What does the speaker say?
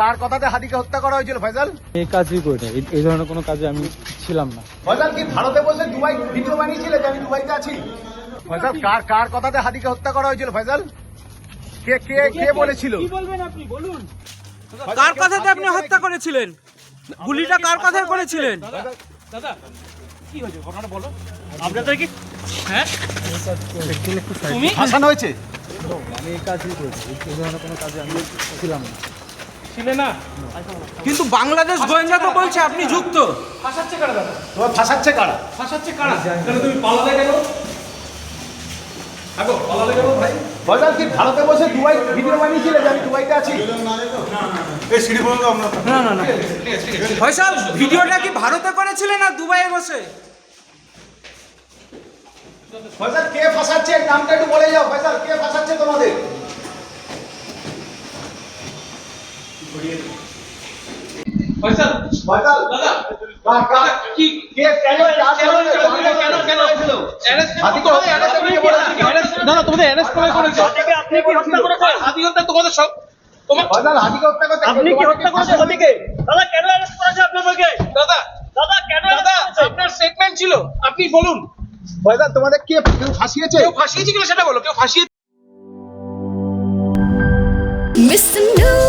কার কথাতে হাদিকে হত্যা করা হয়েছিল ফয়সাল? এই কাজই করি, এই ধরনের কোনো কাজে আমি ছিলাম না। ফয়সাল কি ভারতে বসে দুবাই ভিডিও বানিয়েছিলে যে আমি দুবাইতে আছি? ফয়সাল কার কথাতে হাদিকে হত্যা করা হয়েছিল ফয়সাল? কে কে কে বলেছিল? কি বলবেন আপনি বলুন। কার কথাতে আপনি হত্যা করেছিলেন? গুলিটা কার কথায় করেছিলেন? দাদা কি হয়েছে ঘটনাটা বলো। আপনাদের কি হ্যাঁ তুমি ভাসানো হয়েছে? আমি এই কাজই করি, এই ধরনের কোনো কাজে আমি ছিলাম না। ছিলে না? কিন্তু বাংলাদেশ গোয়েন্দা তো বলছে আপনি যুক্ত। ফাঁসাচ্ছে কারা দাদা? তোমার ফাঁসাচ্ছে কারা? ফাঁসাচ্ছে কারা? কেন তুমি পালালে কেন? আগো পালালে কেন ভাই? ফয়সাল কি ভারতে বসে দুবাই ভিডিও বানিয়েছিলে যে আমি দুবাইতে আছি? না না না, ফয়সাল ভিডিওটা কি ভারতে করেছিলেন না দুবাইয়ে বসে? ফয়সাল কে ফাঁসাচ্ছে এই নামটা একটু বলে যাও। ফয়সাল কে ফাঁসাচ্ছে তোমাদের? ফয়সাল ফয়সাল দাদা কার কি কে কেন কেন হাদিকে অ্যারেস্ট করে বলেছে? না না তোমাদের অ্যারেস্ট করে করেছে। আপনি কি হত্যা করেছেন? হাদি হত্যা তোমাদের সব তোমার ফয়সাল হাদিকে হত্যা করতে আপনি কি হত্যা করেছেন হাদিকে? দাদা কেন অ্যারেস্ট করেছে আপনাদেরকে? দাদা দাদা কেন দাদা আপনার স্টেটমেন্ট ছিল আপনি বলুন। ফয়সাল তোমাদের কে কেউ ফাঁসিয়েছে? কেউ ফাঁসিয়েছে কিনা সেটা বলো। কেউ ফাঁসিয়ে Mr. New